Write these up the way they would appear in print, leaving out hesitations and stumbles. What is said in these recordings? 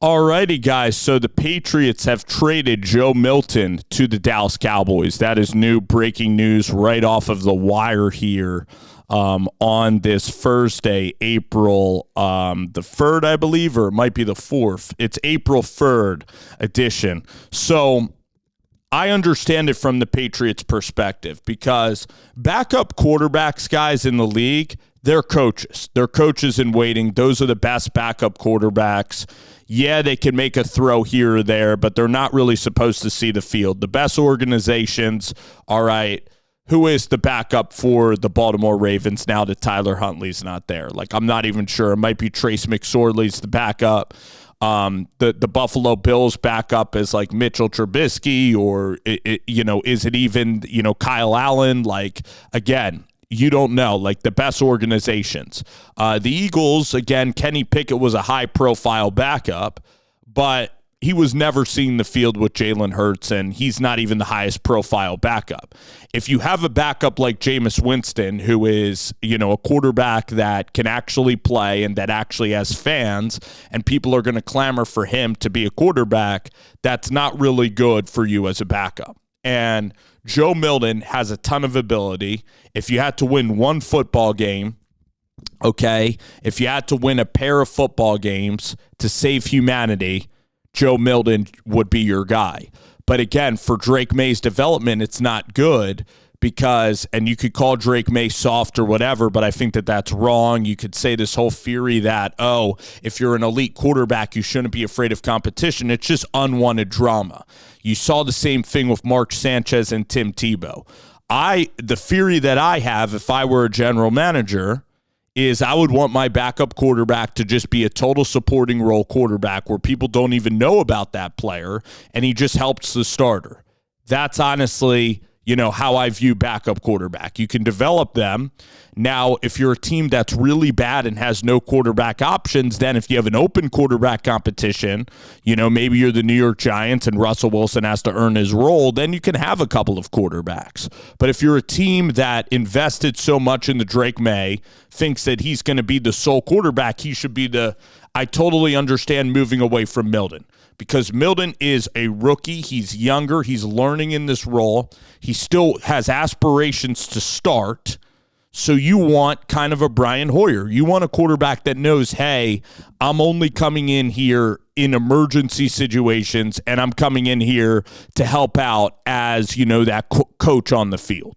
Alrighty, guys. So the Patriots have traded Joe Milton to the Dallas Cowboys. That is new breaking news right off of the wire here on this Thursday, April the 3rd, I believe, or it might be the 4th. It's April 3rd edition. So I understand it from the Patriots' perspective because backup quarterbacks, guys, in the league, they're coaches. They're coaches in waiting. Those are the best backup quarterbacks. Yeah, they can make a throw here or there, but they're not really supposed to see the field. The best organizations, all right, who is the backup for the Baltimore Ravens now that Tyler Huntley's not there? Like, I'm not even sure. It might be Trace McSorley's the backup. The Buffalo Bills backup is like Mitchell Trubisky or, is it even, Kyle Allen? Like, again, you don't know, like the best organizations. The Eagles, again, Kenny Pickett was a high-profile backup, but he was never seeing the field with Jalen Hurts, and he's not even the highest-profile backup. If you have a backup like Jameis Winston, who is, a quarterback that can actually play and that actually has fans, and people are going to clamor for him to be a quarterback, that's not really good for you as a backup. And Joe Milton has a ton of ability. If you had to win one football game, okay, if you had to win a pair of football games to save humanity, Joe Milton would be your guy. But again, for Drake May's development, it's not good because, and you could call Drake May soft or whatever, but I think that that's wrong. You could say this whole theory that, if you're an elite quarterback, you shouldn't be afraid of competition. It's just unwanted drama. You saw the same thing with Mark Sanchez and Tim Tebow. The theory that I have, if I were a general manager, is I would want my backup quarterback to just be a total supporting role quarterback where people don't even know about that player, and he just helps the starter. That's honestly, how I view backup quarterback. You can develop them. Now, if you're a team that's really bad and has no quarterback options, then if you have an open quarterback competition, maybe you're the New York Giants and Russell Wilson has to earn his role, then you can have a couple of quarterbacks. But if you're a team that invested so much in the Drake May, thinks that he's going to be the sole quarterback, he should be I totally understand moving away from Milton. Because Milton is a rookie. He's younger. He's learning in this role. He still has aspirations to start. So you want kind of a Brian Hoyer. You want a quarterback that knows, hey, I'm only coming in here in emergency situations, and I'm coming in here to help out as, that coach on the field.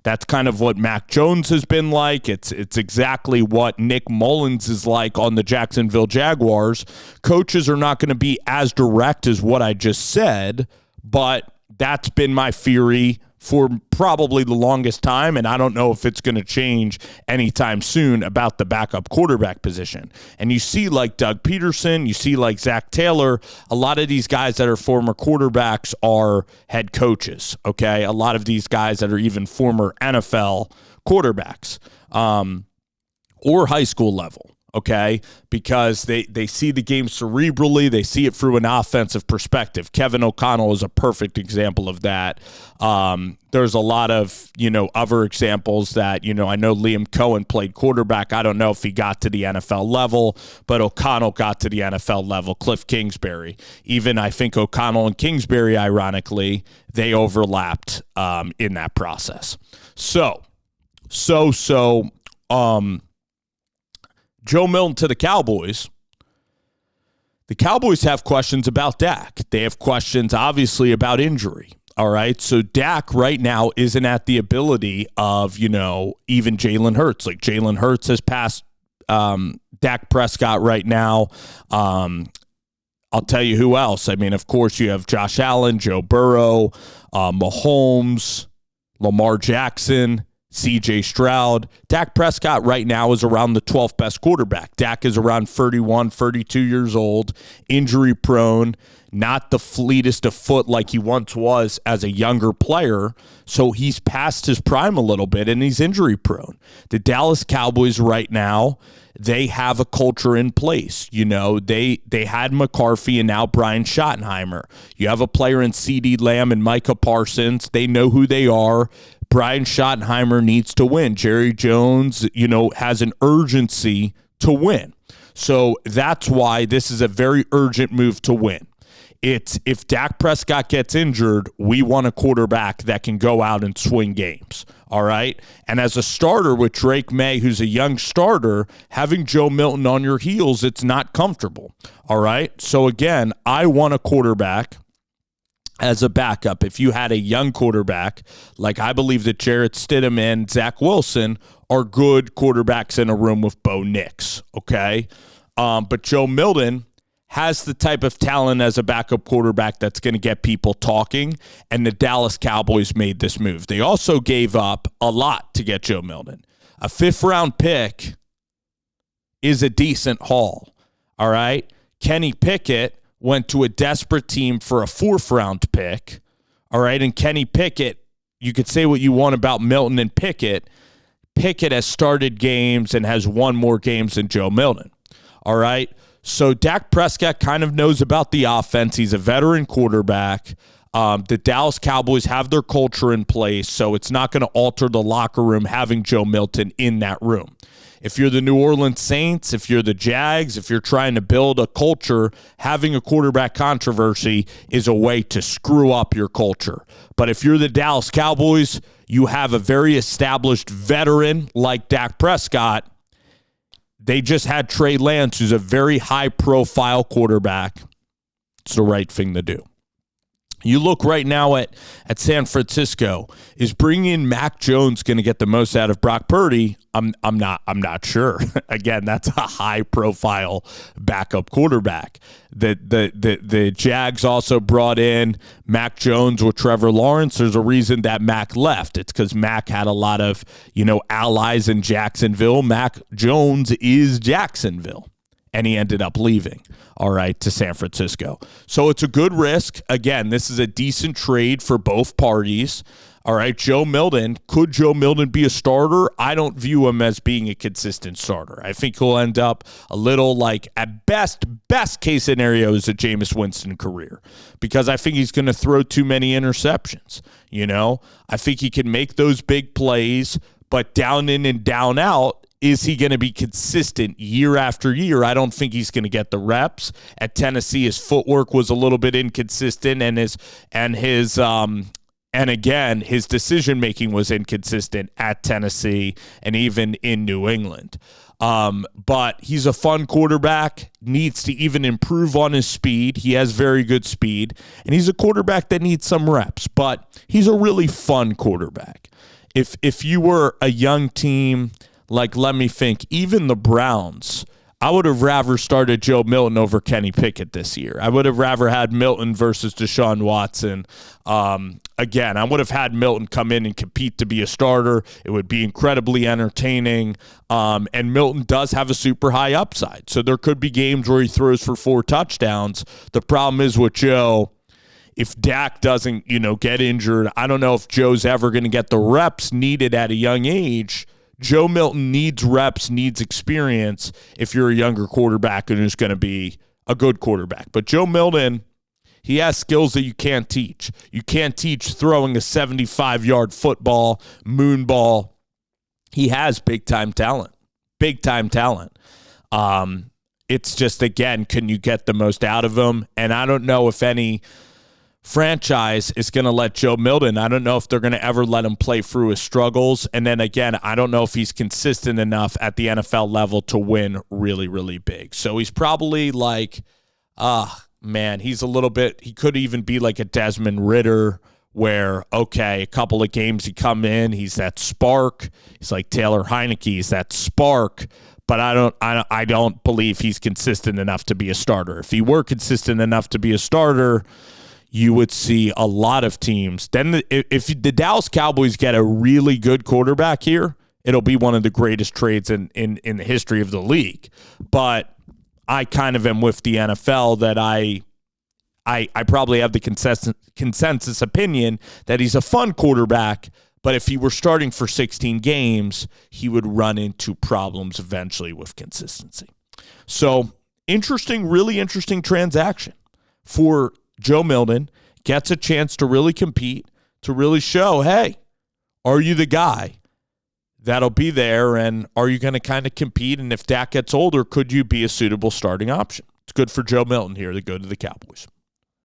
That's kind of what Mac Jones has been like. It's exactly what Nick Mullins is like on the Jacksonville Jaguars. Coaches are not going to be as direct as what I just said, but that's been my theory for probably the longest time, and I don't know if it's going to change anytime soon about the backup quarterback position. And you see like Doug Peterson, you see like Zach Taylor, a lot of these guys that are former quarterbacks are head coaches, okay? A lot of these guys that are even former NFL quarterbacks or high school level. Okay, because they see the game cerebrally, they see it through an offensive perspective. Kevin O'Connell is a perfect example of that. There's a lot of, other examples that, I know Liam Cohen played quarterback. I don't know if he got to the NFL level, but O'Connell got to the NFL level. Cliff Kingsbury. Even I think O'Connell and Kingsbury, ironically, they overlapped in that process. Joe Milton to the Cowboys. The Cowboys have questions about Dak. They have questions, obviously, about injury. All right. So Dak right now isn't at the ability of, even Jalen Hurts. Like Jalen Hurts has passed Dak Prescott right now. I'll tell you who else. I mean, of course, you have Josh Allen, Joe Burrow, Mahomes, Lamar Jackson, C.J. Stroud. Dak Prescott right now is around the 12th best quarterback. Dak is around 31, 32 years old, injury prone, not the fleetest of foot like he once was as a younger player. So he's past his prime a little bit and he's injury prone. The Dallas Cowboys right now, they have a culture in place. They had McCarthy and now Brian Schottenheimer. You have a player in CeeDee Lamb and Micah Parsons. They know who they are. Brian Schottenheimer needs to win. Jerry Jones, has an urgency to win. So that's why this is a very urgent move to win. It's if Dak Prescott gets injured, we want a quarterback that can go out and swing games. All right. And as a starter with Drake May, who's a young starter, having Joe Milton on your heels, it's not comfortable. All right. So again, I want a quarterback as a backup. If you had a young quarterback, like I believe that Jarrett Stidham and Zach Wilson are good quarterbacks in a room with Bo Nix. Okay. But Joe Milton has the type of talent as a backup quarterback that's going to get people talking, and the Dallas Cowboys made this move. They also gave up a lot to get Joe Milton. A 5th-round pick is a decent haul, all right? Kenny Pickett went to a desperate team for a 4th-round pick, all right? And Kenny Pickett, you could say what you want about Milton and Pickett. Pickett has started games and has won more games than Joe Milton, all right? So Dak Prescott kind of knows about the offense. He's a veteran quarterback. The Dallas Cowboys have their culture in place, so it's not going to alter the locker room having Joe Milton in that room. If you're the New Orleans Saints, if you're the Jags, if you're trying to build a culture, having a quarterback controversy is a way to screw up your culture. But if you're the Dallas Cowboys, you have a very established veteran like Dak Prescott. They just had Trey Lance, who's a very high-profile quarterback. It's the right thing to do. You look right now at San Francisco. Is bringing in Mac Jones going to get the most out of Brock Purdy? I'm not sure. Again, that's a high-profile backup quarterback. The Jags also brought in Mac Jones with Trevor Lawrence. There's a reason that Mac left. It's because Mac had a lot of allies in Jacksonville. Mac Jones is Jacksonville. And he ended up leaving, all right, to San Francisco. So it's a good risk. Again, this is a decent trade for both parties. All right, Joe Milton. Could Joe Milton be a starter? I don't view him as being a consistent starter. I think he'll end up a little like, at best case scenario is a Jameis Winston career, because I think he's going to throw too many interceptions. I think he can make those big plays, but down in and down out, is he going to be consistent year after year? I don't think he's going to get the reps. At Tennessee, his footwork was a little bit inconsistent, and his decision making was inconsistent at Tennessee and even in New England. But he's a fun quarterback, needs to even improve on his speed. He has very good speed, and he's a quarterback that needs some reps, but he's a really fun quarterback. If you were a young team, like, let me think, even the Browns, I would have rather started Joe Milton over Kenny Pickett this year. I would have rather had Milton versus Deshaun Watson. Again, I would have had Milton come in and compete to be a starter. It would be incredibly entertaining. And Milton does have a super high upside. So there could be games where he throws for 4 touchdowns. The problem is with Joe, if Dak doesn't, get injured, I don't know if Joe's ever going to get the reps needed at a young age. Joe Milton needs reps, needs experience if you're a younger quarterback and who's going to be a good quarterback. But Joe Milton, he has skills that you can't teach. You can't teach throwing a 75-yard football, moon ball. He has big-time talent. Big-time talent. It's just, again, can you get the most out of him? And I don't know if any franchise is going to let Joe Milton. I don't know if they're going to ever let him play through his struggles. And then again, I don't know if he's consistent enough at the NFL level to win really, really big. So he's probably like, he's a little bit, he could even be like a Desmond Ridder where, okay, a couple of games he come in, he's that spark. He's like Taylor Heineke, he's that spark. But I don't believe he's consistent enough to be a starter. If he were consistent enough to be a starter, you would see a lot of teams. Then if the Dallas Cowboys get a really good quarterback here, it'll be one of the greatest trades in the history of the league. But I kind of am with the NFL that I probably have the consensus opinion that he's a fun quarterback, but if he were starting for 16 games, he would run into problems eventually with consistency. So really interesting transaction for Joe Milton. Gets a chance to really compete, to really show, hey, are you the guy that'll be there, and are you going to kind of compete? And if Dak gets older, could you be a suitable starting option? It's good for Joe Milton here to go to the Cowboys.